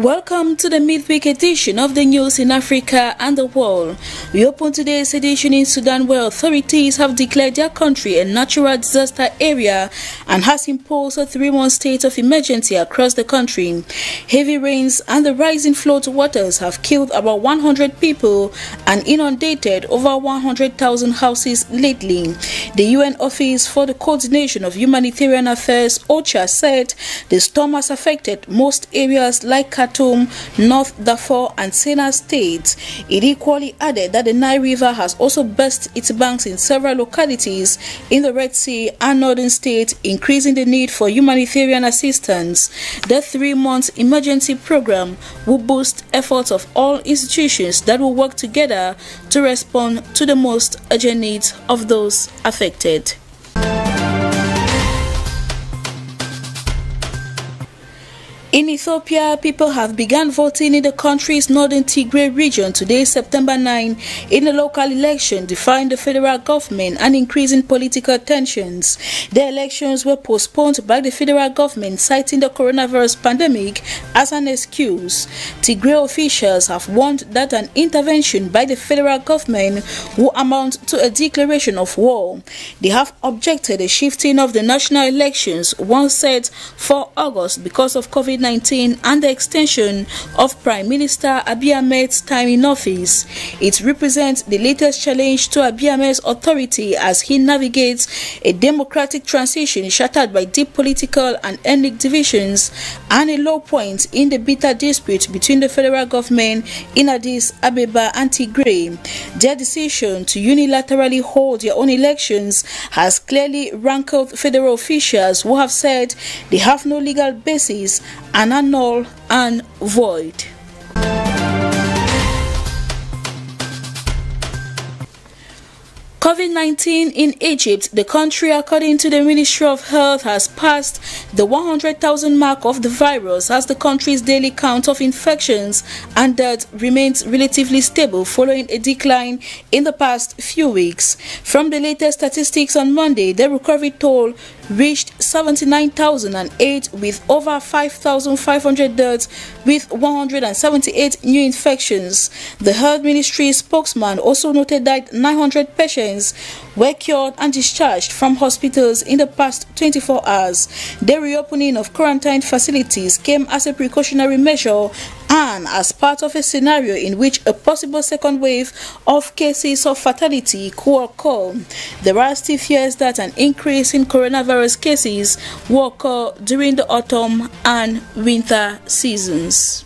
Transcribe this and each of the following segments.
Welcome to the midweek edition of the news in Africa and the world. We open today's edition in Sudan, where authorities have declared their country a natural disaster area and has imposed a 3-month state of emergency across the country. Heavy rains and the rising flood waters have killed about 100 people and inundated over 100,000 houses lately. The UN Office for the Coordination of Humanitarian Affairs, OCHA, said the storm has affected most areas like Khartoum, North Darfur and Sennar states. It equally added that the Nile River has also burst its banks in several localities in the Red Sea and northern states, increasing the need for humanitarian assistance. The 3-month emergency program will boost efforts of all institutions that will work together to respond to the most urgent needs of those affected. In Ethiopia, people have begun voting in the country's northern Tigray region today, September 9, in a local election defying the federal government and increasing political tensions. The elections were postponed by the federal government, citing the coronavirus pandemic as an excuse. Tigray officials have warned that an intervention by the federal government will amount to a declaration of war. They have objected a shifting of the national elections, once set for August because of COVID-19 and the extension of Prime Minister Abiy Ahmed's time in office. It represents the latest challenge to Abiy Ahmed's authority as he navigates a democratic transition shattered by deep political and ethnic divisions and a low point in the bitter dispute between the federal government in Addis Ababa and Tigray. Their decision to unilaterally hold their own elections has clearly rankled federal officials who have said they have no legal basis and are null and void. COVID-19 in Egypt. The country, according to the Ministry of Health, has passed the 100,000 mark of the virus as the country's daily count of infections and deaths remains relatively stable following a decline in the past few weeks. From the latest statistics on Monday, the recovery toll reached 79,008 with over 5,500 deaths with 178 new infections. The Health Ministry spokesman also noted that 900 patients were cured and discharged from hospitals in the past 24 hours. The reopening of quarantine facilities came as a precautionary measure and as part of a scenario in which a possible second wave of cases of fatality could occur. There are still fears that an increase in coronavirus cases will occur during the autumn and winter seasons.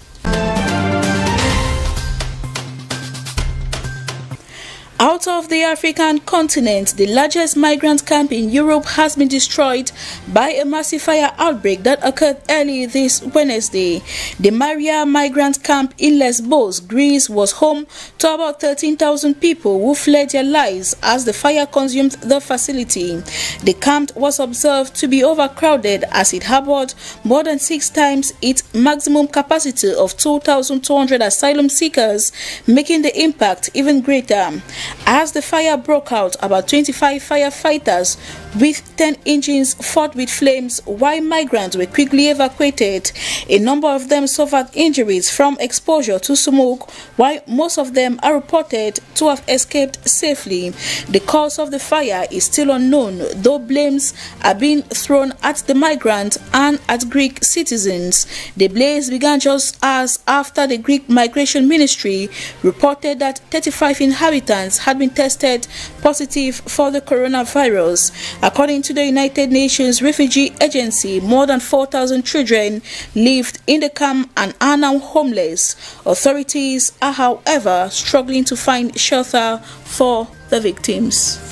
Out of the African continent, the largest migrant camp in Europe has been destroyed by a massive fire outbreak that occurred early this Wednesday. The Maria migrant camp in Lesbos, Greece, was home to about 13,000 people who fled their lives as the fire consumed the facility. The camp was observed to be overcrowded as it harbored more than 6 times its maximum capacity of 2,200 asylum seekers, making the impact even greater. As the fire broke out, about 25 firefighters with 10 engines fought with flames while migrants were quickly evacuated. A number of them suffered injuries from exposure to smoke, while most of them are reported to have escaped safely. The cause of the fire is still unknown, though blames are being thrown at the migrants and at Greek citizens. The blaze began just hours after the Greek Migration Ministry reported that 35 inhabitants had been tested positive for the coronavirus. According to the United Nations Refugee Agency, more than 4,000 children lived in the camp and are now homeless. Authorities are, however, struggling to find shelter for the victims.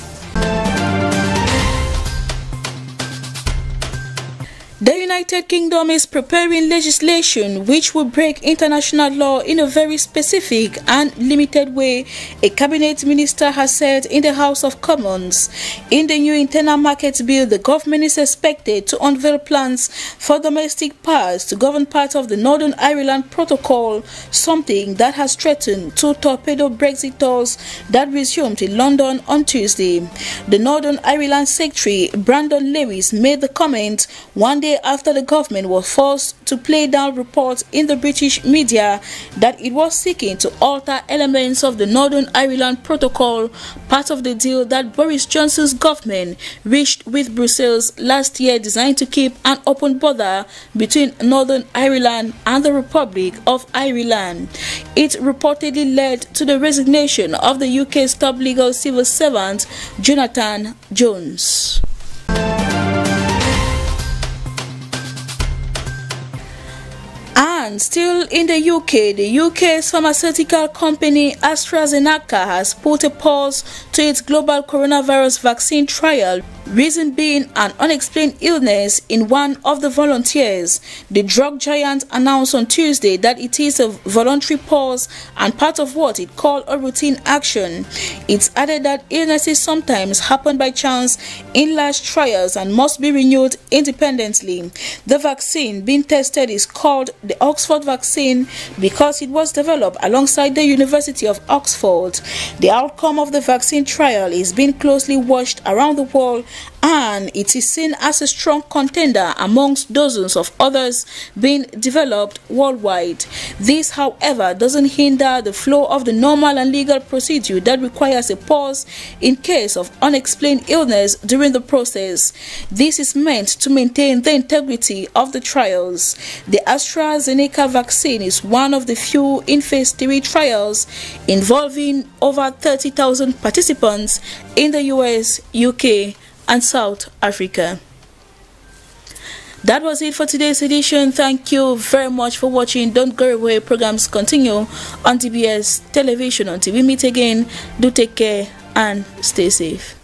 The United Kingdom is preparing legislation which will break international law in a very specific and limited way, a cabinet minister has said in the House of Commons. In the new internal market bill, the government is expected to unveil plans for domestic powers to govern part of the Northern Ireland Protocol, something that has threatened to torpedo Brexit talks that resumed in London on Tuesday. The Northern Ireland Secretary Brandon Lewis made the comment one day after after the government was forced to play down reports in the British media that it was seeking to alter elements of the Northern Ireland Protocol, part of the deal that Boris Johnson's government reached with Brussels last year, designed to keep an open border between Northern Ireland and the Republic of Ireland. It reportedly led to the resignation of the UK's top legal civil servant, Jonathan Jones. And still in the UK's pharmaceutical company AstraZeneca has put a pause to its global coronavirus vaccine trial, reason being an unexplained illness in one of the volunteers. The drug giant announced on Tuesday that it is a voluntary pause and part of what it called a routine action. It added that illnesses sometimes happen by chance in large trials and must be renewed independently. The vaccine being tested is called the Oxford vaccine because it was developed alongside the University of Oxford. The outcome of the vaccine trial is being closely watched around the world, and it is seen as a strong contender amongst dozens of others being developed worldwide. This, however, doesn't hinder the flow of the normal and legal procedure that requires a pause in case of unexplained illness during the process. This is meant to maintain the integrity of the trials. The AstraZeneca vaccine is one of the few in phase 3 trials involving over 30,000 participants in the US, UK, and South Africa. That was it for today's edition. Thank you very much for watching. Don't go away. Programs continue on TBS television. Until we meet again, do take care and stay safe.